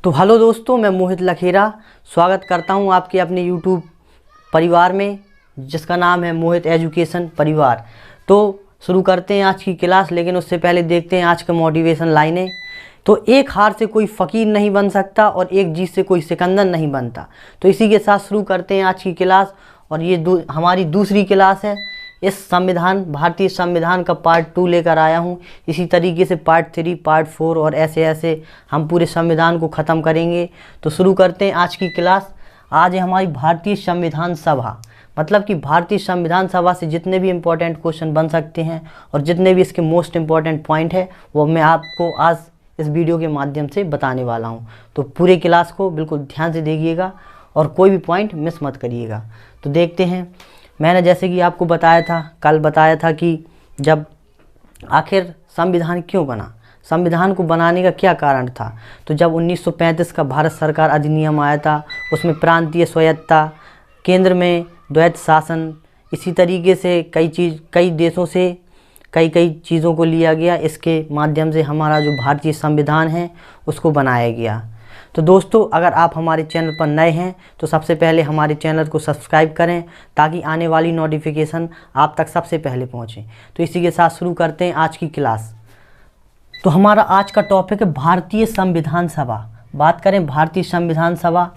तो हेलो दोस्तों, मैं मोहित लखेरा स्वागत करता हूं आपके अपने यूट्यूब परिवार में जिसका नाम है मोहित एजुकेशन परिवार। तो शुरू करते हैं आज की क्लास, लेकिन उससे पहले देखते हैं आज का मोटिवेशन लाइनें। तो एक हार से कोई फ़कीर नहीं बन सकता और एक जीत से कोई सिकंदर नहीं बनता। तो इसी के साथ शुरू करते हैं आज की क्लास। और ये हमारी दूसरी क्लास है। इस भारतीय संविधान का पार्ट 2 लेकर आया हूँ। इसी तरीके से पार्ट 3, पार्ट 4 और ऐसे ऐसे हम पूरे संविधान को ख़त्म करेंगे। तो शुरू करते हैं आज की क्लास। आज है हमारी भारतीय संविधान सभा, मतलब कि भारतीय संविधान सभा से जितने भी इम्पोर्टेंट क्वेश्चन बन सकते हैं और जितने भी इसके मोस्ट इम्पॉर्टेंट पॉइंट है वो मैं आपको आज इस वीडियो के माध्यम से बताने वाला हूँ। तो पूरे क्लास को बिल्कुल ध्यान से देखिएगा और कोई भी पॉइंट मिस मत करिएगा। तो देखते हैं। मैंने जैसे कि आपको कल बताया था कि जब आखिर संविधान क्यों बना, संविधान को बनाने का क्या कारण था। तो जब 1935 का भारत सरकार अधिनियम आया था, उसमें प्रांतीय स्वायत्तता, केंद्र में द्वैत शासन, इसी तरीके से कई देशों से कई चीज़ों को लिया गया। इसके माध्यम से हमारा जो भारतीय संविधान है उसको बनाया गया। तो दोस्तों, अगर आप हमारे चैनल पर नए हैं तो सबसे पहले हमारे चैनल को सब्सक्राइब करें ताकि आने वाली नोटिफिकेशन आप तक सबसे पहले पहुंचे। तो इसी के साथ शुरू करते हैं आज की क्लास। तो हमारा आज का टॉपिक है भारतीय संविधान सभा। बात करें भारतीय संविधान सभा,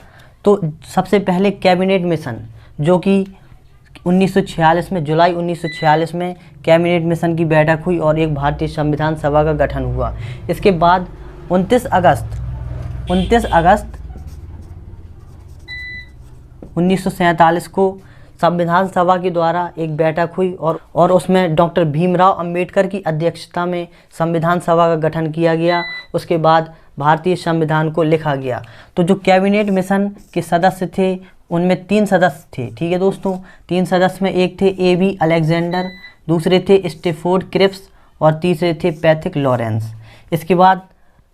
तो सबसे पहले कैबिनेट मिशन, जो कि 1946 में, जुलाई 1946 में कैबिनेट मिशन की बैठक हुई और एक भारतीय संविधान सभा का गठन हुआ। इसके बाद 29 अगस्त 1947 को संविधान सभा के द्वारा एक बैठक हुई और उसमें डॉक्टर भीमराव अंबेडकर की अध्यक्षता में संविधान सभा का गठन किया गया। उसके बाद भारतीय संविधान को लिखा गया। तो जो कैबिनेट मिशन के सदस्य थे उनमें 3 सदस्य थे। ठीक है दोस्तों, 3 सदस्य में एक थे A.B. अलेक्जेंडर, दूसरे थे स्टेफोर्ड क्रिप्स और तीसरे थे पैथिक लॉरेंस। इसके बाद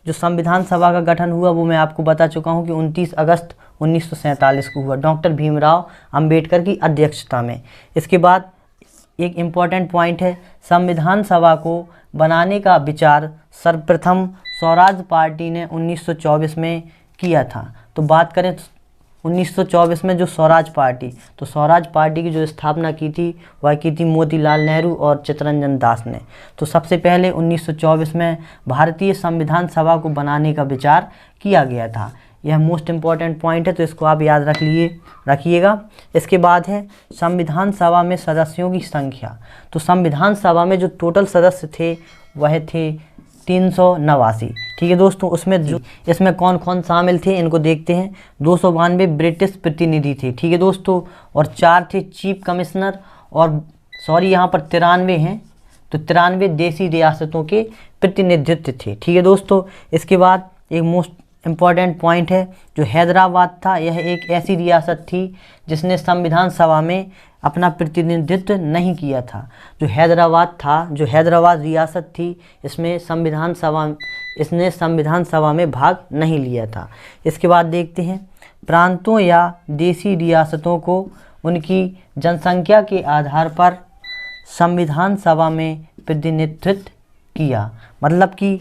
जो संविधान सभा का गठन हुआ वो मैं आपको बता चुका हूँ कि 29 अगस्त 1947 को हुआ, डॉक्टर भीमराव अंबेडकर की अध्यक्षता में। इसके बाद एक इम्पॉर्टेंट पॉइंट है, संविधान सभा को बनाने का विचार सर्वप्रथम स्वराज पार्टी ने 1924 में किया था। तो बात करें 1924 में जो स्वराज पार्टी, तो स्वराज पार्टी की जो स्थापना की थी वह की थी मोतीलाल नेहरू और चित्तरंजन दास ने। तो सबसे पहले 1924 में भारतीय संविधान सभा को बनाने का विचार किया गया था। यह मोस्ट इम्पॉर्टेंट पॉइंट है, तो इसको आप याद रखिएगा। इसके बाद है संविधान सभा में सदस्यों की संख्या। तो संविधान सभा में जो टोटल सदस्य थे वह थे 389। ठीक है दोस्तों, इसमें कौन कौन शामिल थे इनको देखते हैं। 292 ब्रिटिश प्रतिनिधि थे। ठीक है दोस्तों, और 4 थे चीफ कमिश्नर, और यहाँ पर 93 हैं, तो 93 देसी रियासतों के प्रतिनिधित्व थे। ठीक है दोस्तों, इसके बाद एक मोस्ट इम्पॉर्टेंट पॉइंट है जो हैदराबाद था। यह एक ऐसी रियासत थी जिसने संविधान सभा में अपना प्रतिनिधित्व नहीं किया था। जो हैदराबाद रियासत थी, इसने संविधान सभा में भाग नहीं लिया था। इसके बाद देखते हैं, प्रांतों या देसी रियासतों को उनकी जनसंख्या के आधार पर संविधान सभा में प्रतिनिधित्व किया। मतलब कि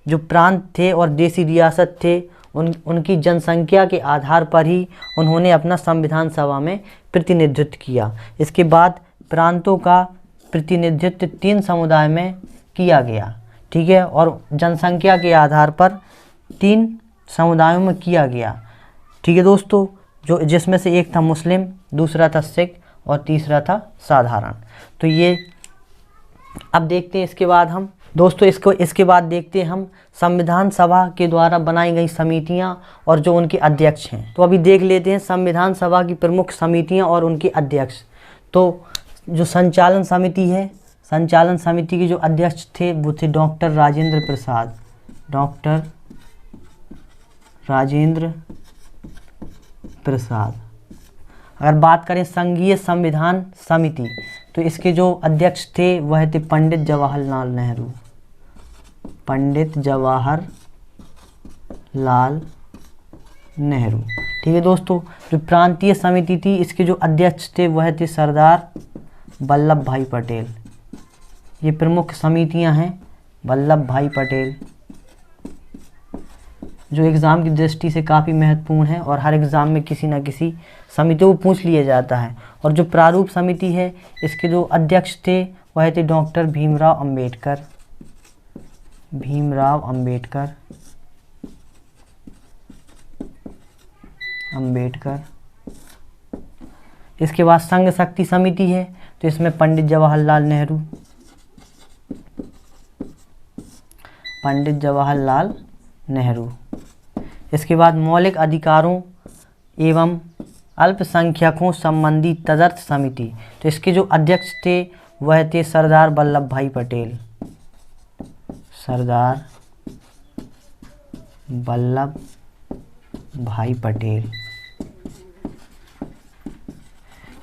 जो प्रांत थे और देसी रियासत थे उनकी जनसंख्या के आधार पर ही उन्होंने अपना संविधान सभा में प्रतिनिधित्व किया। इसके बाद प्रांतों का प्रतिनिधित्व 3 समुदाय में किया गया। ठीक है, और जनसंख्या के आधार पर 3 समुदायों में किया गया। ठीक है दोस्तों, जिसमें से एक था मुस्लिम, दूसरा था सिख और तीसरा था साधारण। तो ये अब देखते हैं। इसके बाद हम इसके बाद देखते हैं हम संविधान सभा के द्वारा बनाई गई समितियां और जो उनके अध्यक्ष हैं। तो अभी देख लेते हैं संविधान सभा की प्रमुख समितियां और उनके अध्यक्ष। तो जो संचालन समिति है, संचालन समिति के जो अध्यक्ष थे वो थे डॉक्टर राजेंद्र प्रसाद। अगर बात करें संघीय संविधान समिति, तो इसके जो अध्यक्ष थे वह थे पंडित जवाहरलाल नेहरू। ठीक है दोस्तों, जो प्रांतीय समिति थी इसके जो अध्यक्ष थे वह थे सरदार वल्लभ भाई पटेल। ये प्रमुख समितियां हैं, वल्लभ भाई पटेल। जो एग्ज़ाम की दृष्टि से काफ़ी महत्वपूर्ण है और हर एग्ज़ाम में किसी न किसी समिति को पूछ लिया जाता है। और जो प्रारूप समिति है, इसके जो अध्यक्ष थे वह थे डॉक्टर भीमराव अंबेडकर। इसके बाद संघ शक्ति समिति है, तो इसमें पंडित जवाहरलाल नेहरू। इसके बाद मौलिक अधिकारों एवं अल्पसंख्यकों संबंधी तदर्थ समिति, तो इसके जो अध्यक्ष थे वह थे सरदार वल्लभ भाई पटेल।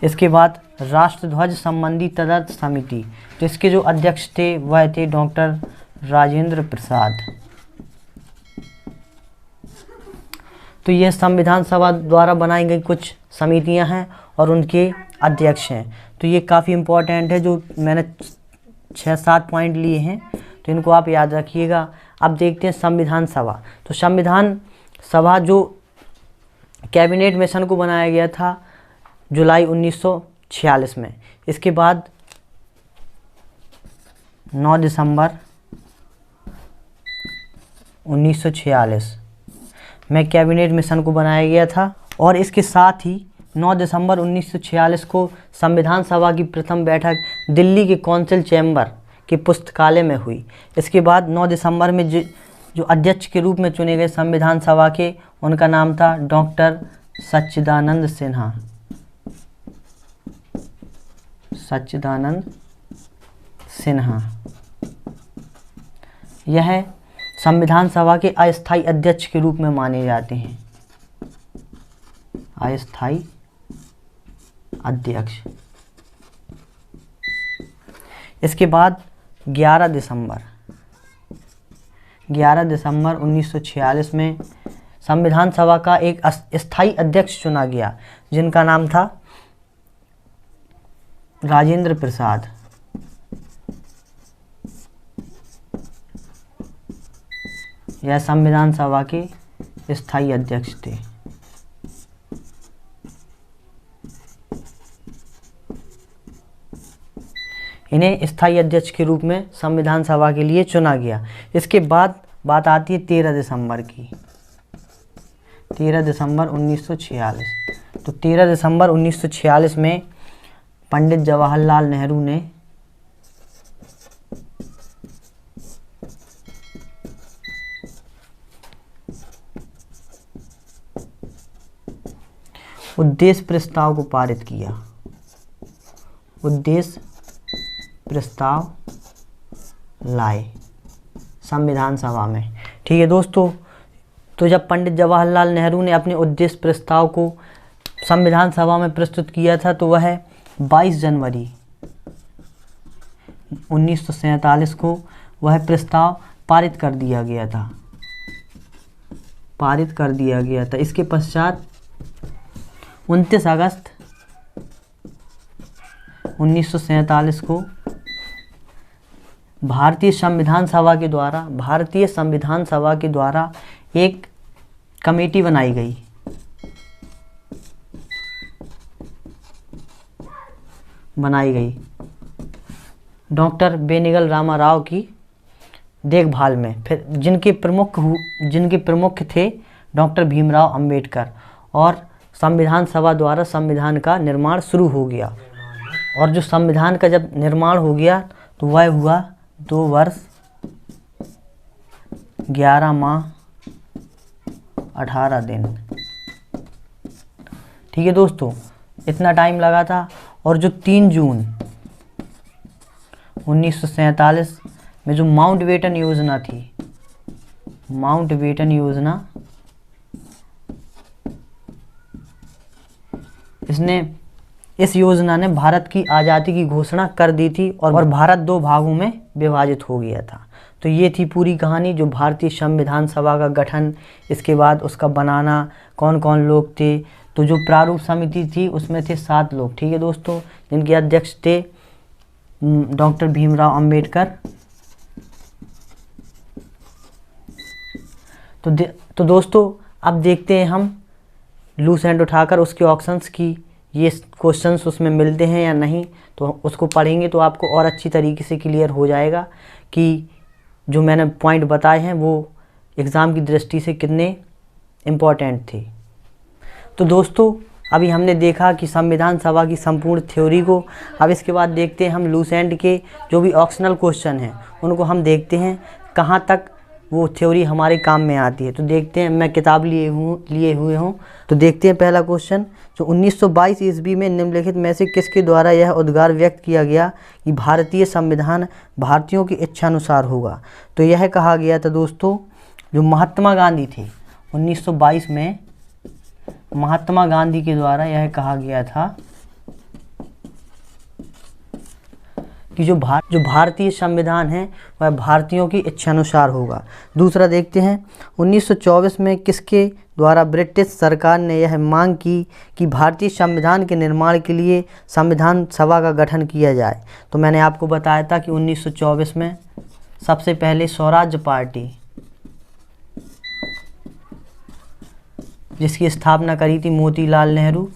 इसके बाद राष्ट्रध्वज संबंधी तदर्थ समिति, तो इसके जो अध्यक्ष थे वह थे डॉक्टर राजेंद्र प्रसाद। तो यह संविधान सभा द्वारा बनाई गई कुछ समितियां हैं और उनके अध्यक्ष हैं। तो ये काफ़ी इम्पोर्टेंट है, जो मैंने 6-7 पॉइंट लिए हैं, तो इनको आप याद रखिएगा। अब देखते हैं संविधान सभा। तो संविधान सभा जो कैबिनेट मिशन को बनाया गया था जुलाई 1946 में। इसके बाद 9 दिसंबर 1946 में कैबिनेट मिशन को बनाया गया था और इसके साथ ही 9 दिसंबर 1946 को संविधान सभा की प्रथम बैठक दिल्ली के कौंसिल चैम्बर के पुस्तकालय में हुई। इसके बाद 9 दिसंबर में जो अध्यक्ष के रूप में चुने गए संविधान सभा के, उनका नाम था डॉक्टर सच्चिदानंद सिन्हा। यह संविधान सभा के अस्थायी अध्यक्ष के रूप में माने जाते हैं। अस्थायी अध्यक्ष। इसके बाद 11 दिसंबर 1946 में संविधान सभा का एक स्थायी अध्यक्ष चुना गया, जिनका नाम था राजेंद्र प्रसाद। यह संविधान सभा के स्थायी अध्यक्ष थे। इन्हें स्थायी अध्यक्ष के रूप में संविधान सभा के लिए चुना गया। इसके बाद बात आती है 13 दिसंबर की। 13 दिसंबर 1946। तो 13 दिसंबर 1946 में पंडित जवाहरलाल नेहरू ने उद्देश्य प्रस्ताव को पारित किया। उद्देश्य प्रस्ताव लाए संविधान सभा में। ठीक है दोस्तों, तो जब पंडित जवाहरलाल नेहरू ने अपने उद्देश्य प्रस्ताव को संविधान सभा में प्रस्तुत किया था, तो वह 22 जनवरी 1947 को वह प्रस्ताव पारित कर दिया गया था। इसके पश्चात 29 अगस्त 1947 को भारतीय संविधान सभा के द्वारा एक कमेटी बनाई गई। डॉक्टर बेनिगल रामाराव की देखभाल में, फिर जिनके प्रमुख थे डॉक्टर भीमराव अंबेडकर, और संविधान सभा द्वारा संविधान का निर्माण शुरू हो गया। और जो संविधान का जब निर्माण हो गया तो वह हुआ 2 वर्ष 11 माह 18 दिन। ठीक है दोस्तों, इतना टाइम लगा था। और जो 3 जून 1947 में जो माउंटबेटन योजना थी, इस योजना ने भारत की आज़ादी की घोषणा कर दी थी और भारत 2 भागों में विभाजित हो गया था। तो ये थी पूरी कहानी, जो भारतीय संविधान सभा का गठन, इसके बाद उसका बनाना, कौन कौन लोग थे। तो जो प्रारूप समिति थी उसमें थे 7 लोग। ठीक है दोस्तों, जिनके अध्यक्ष थे डॉक्टर भीमराव अंबेडकर। तो दोस्तों अब देखते हैं हम लूस एंड उठाकर उसके ऑप्शंस की ये क्वेश्चंस उसमें मिलते हैं या नहीं। तो उसको पढ़ेंगे तो आपको और अच्छी तरीके से क्लियर हो जाएगा कि जो मैंने पॉइंट बताए हैं वो एग्ज़ाम की दृष्टि से कितने इम्पोर्टेंट थे। तो दोस्तों अभी हमने देखा कि संविधान सभा की संपूर्ण थ्योरी को। अब इसके बाद देखते हैं हम लूस एंड के जो भी ऑप्शनल क्वेश्चन हैं उनको हम देखते हैं कहाँ तक वो थ्योरी हमारे काम में आती है। तो देखते हैं, मैं किताब लिए हुए हूँ। तो देखते हैं पहला क्वेश्चन, जो 1922 ईस्वी में निम्नलिखित में से किसके द्वारा यह उद्गार व्यक्त किया गया कि भारतीय संविधान भारतीयों की इच्छानुसार होगा। तो यह कहा गया था दोस्तों जो महात्मा गांधी थे 1922 में महात्मा गांधी के द्वारा यह कहा गया था कि जो भारतीय संविधान है वह भारतीयों की इच्छानुसार होगा। दूसरा देखते हैं 1924 में किसके द्वारा ब्रिटिश सरकार ने यह मांग की कि भारतीय संविधान के निर्माण के लिए संविधान सभा का गठन किया जाए। तो मैंने आपको बताया था कि 1924 में सबसे पहले स्वराज्य पार्टी जिसकी स्थापना करी थी मोतीलाल नेहरू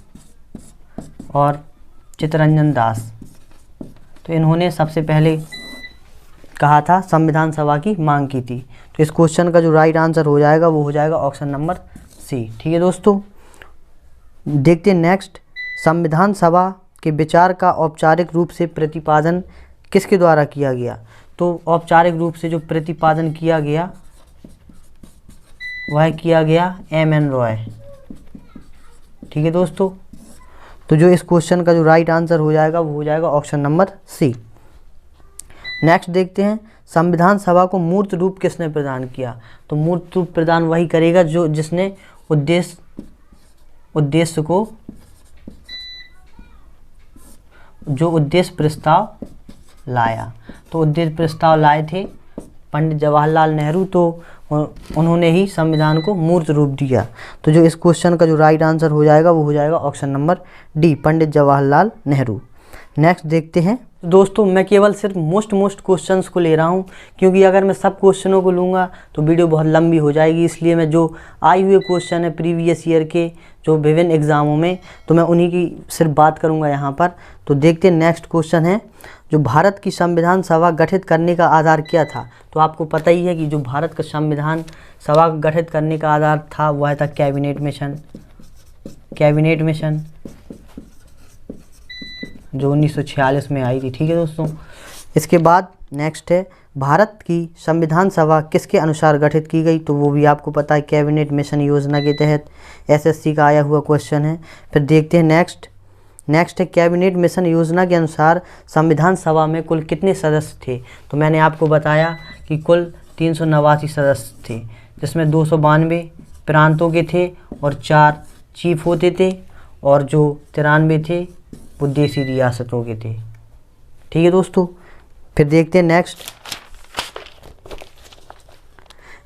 और चित्तरंजन दास, तो इन्होंने सबसे पहले कहा था संविधान सभा की मांग की थी। तो इस क्वेश्चन का जो राइट आंसर हो जाएगा वो हो जाएगा ऑप्शन नंबर सी। ठीक है दोस्तों, देखते हैं नेक्स्ट, संविधान सभा के विचार का औपचारिक रूप से प्रतिपादन किसके द्वारा किया गया। तो औपचारिक रूप से जो प्रतिपादन किया गया वह किया गया M.N. रॉय। ठीक है दोस्तों, तो जो इस क्वेश्चन का जो राइट आंसर हो जाएगा वो हो जाएगा ऑप्शन नंबर सी। नेक्स्ट देखते हैं, संविधान सभा को मूर्त रूप किसने प्रदान किया। तो मूर्त रूप प्रदान वही करेगा जिसने उद्देश्य प्रस्ताव लाया। तो उद्देश्य प्रस्ताव लाए थे पंडित जवाहरलाल नेहरू, तो उन्होंने ही संविधान को मूर्त रूप दिया। तो जो इस क्वेश्चन का जो राइट आंसर हो जाएगा वो हो जाएगा option number D, Pandit Jawaharlal Nehru. Next देखते हैं दोस्तों, मैं केवल सिर्फ मोस्ट क्वेश्चंस को ले रहा हूं, क्योंकि अगर मैं सब क्वेश्चनों को लूँगा तो वीडियो बहुत लंबी हो जाएगी। इसलिए मैं जो आए हुए क्वेश्चन है प्रीवियस ईयर के जो विभिन्न एग्ज़ामों में, तो मैं उन्हीं की सिर्फ बात करूँगा यहाँ पर। तो देखते हैं नेक्स्ट क्वेश्चन है, जो भारत की संविधान सभा गठित करने का आधार क्या था। तो आपको पता ही है कि जो भारत का संविधान सभा गठित करने का आधार था वह था कैबिनेट मिशन जो 1946 में आई थी। ठीक है दोस्तों, इसके बाद नेक्स्ट है, भारत की संविधान सभा किसके अनुसार गठित की गई। तो वो भी आपको पता है कैबिनेट मिशन योजना के तहत SSC का आया हुआ क्वेश्चन है। फिर देखते हैं नेक्स्ट है, कैबिनेट मिशन योजना के अनुसार संविधान सभा में कुल कितने सदस्य थे। तो मैंने आपको बताया कि कुल 389 सदस्य थे, जिसमें 292 प्रांतों के थे और 4 चीफ होते थे, और जो 93 थे वो देसी रियासतों के थे। ठीक है दोस्तों, फिर देखते हैं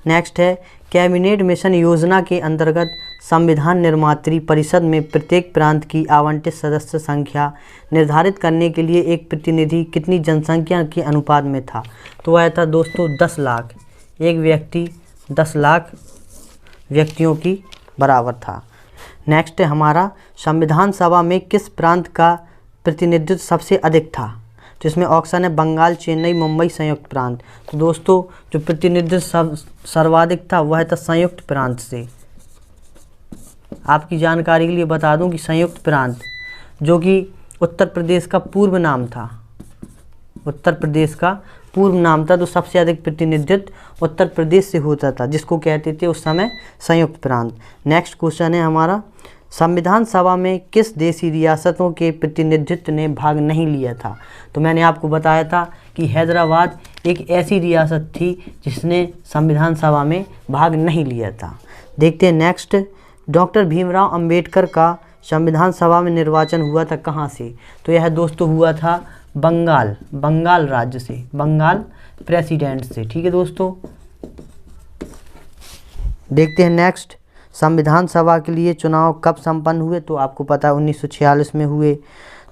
नेक्स्ट है, कैबिनेट मिशन योजना के अंतर्गत संविधान निर्मात्री परिषद में प्रत्येक प्रांत की आवंटित सदस्य संख्या निर्धारित करने के लिए एक प्रतिनिधि कितनी जनसंख्या के अनुपात में था। तो वह था दोस्तों 10 लाख। एक व्यक्ति 10 लाख व्यक्तियों की बराबर था। नेक्स्ट है हमारा, संविधान सभा में किस प्रांत का प्रतिनिधित्व सबसे अधिक था। तो इसमें ऑप्शन है बंगाल, चेन्नई, मुंबई, संयुक्त प्रांत। तो दोस्तों जो प्रतिनिधित्व सर्वाधिक था वह था संयुक्त प्रांत से। आपकी जानकारी के लिए बता दूं कि संयुक्त प्रांत जो कि उत्तर प्रदेश का पूर्व नाम था, तो सबसे अधिक प्रतिनिधित्व उत्तर प्रदेश से होता था, जिसको कहते थे उस समय संयुक्त प्रांत। नेक्स्ट क्वेश्चन है हमारा, संविधान सभा में किस देशी रियासतों के प्रतिनिधित्व ने भाग नहीं लिया था। तो मैंने आपको बताया था कि हैदराबाद एक ऐसी रियासत थी जिसने संविधान सभा में भाग नहीं लिया था। देखते हैं नेक्स्ट, डॉक्टर भीमराव अंबेडकर का संविधान सभा में निर्वाचन हुआ था कहाँ से। तो यह दोस्तों हुआ था बंगाल राज्य से, बंगाल प्रेसिडेंट से। ठीक है दोस्तों, देखते हैं नेक्स्ट, संविधान सभा के लिए चुनाव कब संपन्न हुए। तो आपको पता है 1946 में हुए।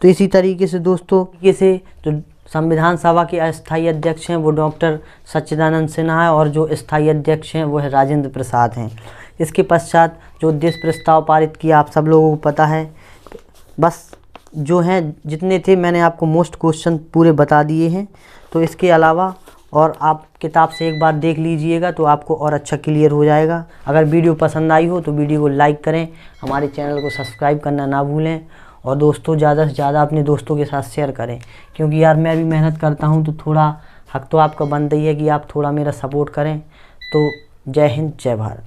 तो इसी तरीके से दोस्तों जो संविधान सभा के अस्थायी अध्यक्ष हैं वो डॉक्टर सच्चिदानंद सिन्हा है, और जो स्थायी अध्यक्ष हैं वो है राजेंद्र प्रसाद हैं। इसके पश्चात जो उद्देश्य प्रस्ताव पारित किया आप सब लोगों को पता है। बस जो हैं जितने थे मैंने आपको मोस्ट क्वेश्चन पूरे बता दिए हैं। तो इसके अलावा और आप किताब से एक बार देख लीजिएगा तो आपको और अच्छा क्लियर हो जाएगा। अगर वीडियो पसंद आई हो तो वीडियो को लाइक करें, हमारे चैनल को सब्सक्राइब करना ना भूलें और दोस्तों ज़्यादा से ज़्यादा अपने दोस्तों के साथ शेयर करें, क्योंकि यार मैं भी मेहनत करता हूँ तो थोड़ा हक तो आपका बनता ही है कि आप थोड़ा मेरा सपोर्ट करें। तो जय हिंद, जय भारत।